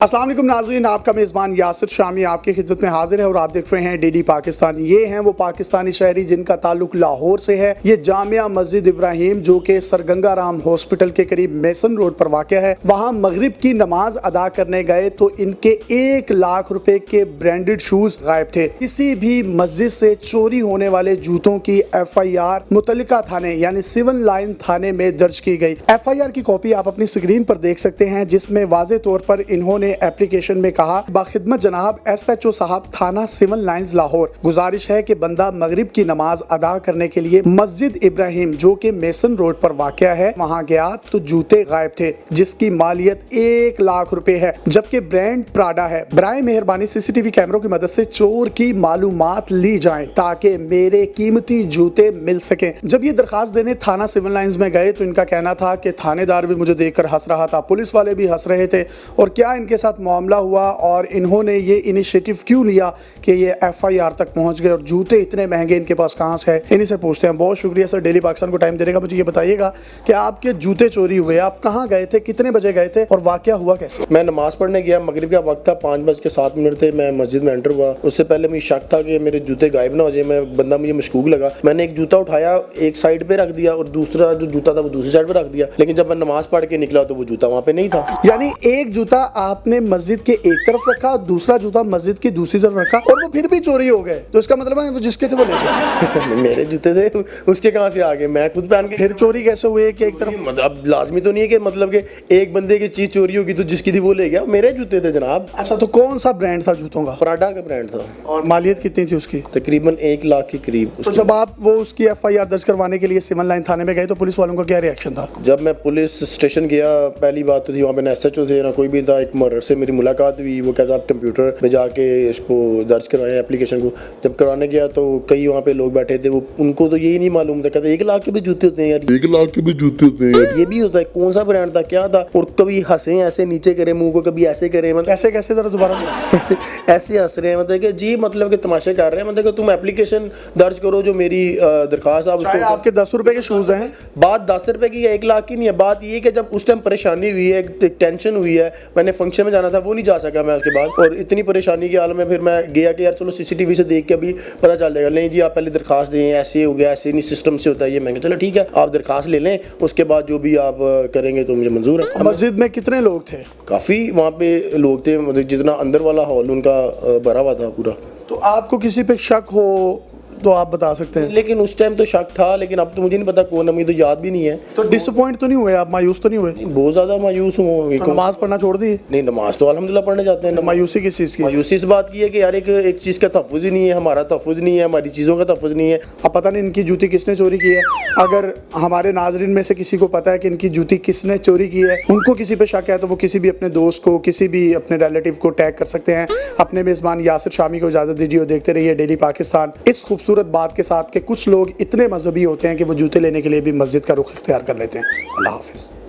अस्सलाम वालेकुम नाज़रीन, आपका मेज़बान यासिर शामी आपकी खिदमत में हाजिर है और आप देख रहे हैं डीडी पाकिस्तान। ये हैं वो पाकिस्तानी शहरी जिनका ताल्लुक लाहौर से है। ये जामिया मस्जिद इब्राहिम जो कि सरगंगा राम हॉस्पिटल के करीब मेसन रोड पर वाक़या है, वहाँ मगरिब की नमाज अदा करने गए तो इनके 1 लाख रुपए के ब्रांडेड शूज गायब थे। किसी भी मस्जिद से चोरी होने वाले जूतों की FIR मुतल्लिका थाने यानी सिविल लाइन थाने में दर्ज की गई। FIR की कॉपी आप अपनी स्क्रीन पर देख सकते हैं, जिसमें वाज़े तौर पर इन्होंने एप्लीकेशन में कहा, बाखिदमत जनाब SHO साहब थाना सिविल लाइंस लाहौर, गुजारिश है कि बंदा मगरिब की नमाज अदा करने के लिए मस्जिद इब्राहिम जो कि मेसन रोड पर वाक़या है वहां गया तो जूते गायब थे जिसकी मालियत 1 लाख रुपए है, जबकि ब्रांड प्राडा है। बराए मेहरबानी CCTV कैमरों की मदद से चोर की मालूमात ली जाए ताकि मेरे कीमती जूते मिल सके। जब ये दरखास्त देने थाना सिविल लाइंस में गए तो इनका कहना था कि थानेदार भी मुझे देखकर हंस रहा था, पुलिस वाले भी हंस रहे थे और क्या इनके साथ मामला हुआ और इन्होंने ये इनिशिएटिव क्यों लिया कि ये FIR तक पहुंच गए और जूते इतने महंगे इनके पास कहां से है, इन्हीं से पूछते हैं। बहुत शुक्रिया सर डेली पाकिस्तान को टाइम देने का। मुझे ये बताइएगा कि आपके जूते चोरी हुए, आप कहां गए थे, कितने बजे गए थे और वाकया हुआ कैसे? मैं नमाज पढ़ने गया, मगरिब का वक्त था, 5:07 थे। मैं मस्जिद में एंटर हुआ। उससे पहले मुझे शक था कि मेरे जूते गायब ना हो जाए। मैं बंदा मुझे मशकूक लगा, मैंने एक जूता उठाया, एक साइड पे रख दिया और दूसरा जो जूता था वो दूसरी साइड पे रख दिया। लेकिन जब मैं नमाज पढ़ के निकला तो वो जूता वहाँ पे नहीं था। यानी एक जूता आपने मस्जिद के एक तरफ रखा, दूसरा जूता मस्जिद की दूसरी तरफ रखा और वो फिर भी चोरी हो गए। तो इसका मतलब है वो जिसके थे वो ले गए। मेरे जूते थे, उसके कहाँ से आ गए? मैं खुद पहन के। फिर चोरी कैसे हुए कि एक तरफ? मतलब लाजमी तो नहीं है कि मतलब कि एक बंदे की चीज चोरी होगी तो जिसकी थी वो ले गया। मेरे जूते थे जनाब। अच्छा, तो कौन सा ब्रांड था जूतों का? प्राडा का ब्रांड था। और मालियत कितनी थी उसकी? तकरीबन 1 लाख के करीब। तो जब आप वो उसकी FIR दर्ज करवाने के लिए सिविल लाइन थाने में गए तो पुलिस वालों का क्या रिएक्शन था? जब मैं पुलिस स्टेशन गया, पहली बात तो थी वहाँ पे ना SHO थे ना कोई भी था। एक मर्डर से मेरी मुलाकात हुई, वो कहता आप कंप्यूटर में जाके इसको दर्ज करवाएं एप्लीकेशन को। जब करवाने गया तो कई वहाँ पे लोग बैठे थे, वो उनको तो यही नहीं मालूम था। कहते 1 लाख के भी जूते होते हैं यार, 1 लाख के भी जूते होते हैं यार, ये भी होता है? कौन सा ब्रांड था, क्या था? और कभी हंसे ऐसे नीचे करे मुंह को, कभी ऐसे करे, मतलब कैसे कैसे जरा दोबारा ऐसे हंस रहे हैं, मतलब कि जी मतलब कि तमाशे कर रहे हैं। मतलब कि तुम एप्लीकेशन दर्ज करो जो मेरी दरखास्त आप उसको। आपके 10 रुपए के शूज हैं, बात 10 रुपए की या 1 लाख की नहीं है। बात ये कि जब उस टाइम परेशानी हुई है, एक टेंशन हुई है, मैंने फंक्शन में जाना था वो नहीं जा सका मैं उसके बाद, और इतनी परेशानी के हाल में फिर मैं गया कि यार चलो CCTV से देख के अभी पता चल जाएगा। नहीं जी आप पहले दरखास्त दें, ऐसे हो गया, ऐसे नहीं सिस्टम से होता है ये। मैं चलो ठीक है आप दरखास्त ले लें, उसके बाद जो भी आप करेंगे तो मुझे मंजूर है। मस्जिद में कितने लोग थे? काफ़ी वहाँ पे लोग थे, मतलब जितना अंदर वाला हॉल उनका भरा हुआ था पूरा। तो आपको किसी पे शक हो तो आप बता सकते हैं? लेकिन उस टाइम तो शक था, लेकिन अब तो मुझे नहीं पता कौन है, मुझे तो याद भी नहीं है। तो डिसअपॉइंट तो नहीं हुए आप, मायूस तो नहीं हुए? बहुत ज़्यादा मायूस हूँ। तो नमाज पढ़ना छोड़ दी? नहीं, नमाज तो अल्हम्दुलिल्लाह पढ़ने जाते हैं। मायूसी किस चीज़ की? मायूसी इस बात की है कि यार एक चीज़ का तहफ़्फ़ुज़ ही नहीं है, हमारा तहफ़्फ़ुज़ नहीं है, हमारी चीज़ों का तहफ़्फ़ुज़ नहीं है। अब पता नहीं इनकी जूती किसने चोरी की है। अगर हमारे नाजरीन में से किसी को पता है कि इनकी जूती किसने चोरी की है, उनको किसी पे शक है, तो वो किसी भी अपने दोस्त को, किसी भी अपने रिलेटिव को टैग कर सकते हैं। अपने मेज़बान यासिर शामी को इजाज़त दीजिए और देखते रहिए डेली पाकिस्तान, इस खूबसूरत बात के साथ कि कुछ लोग इतने मजहबी होते हैं कि वो जूते लेने के लिए भी मस्जिद का रुख इख्तियार कर लेते हैं। अल्लाह हाफिज़।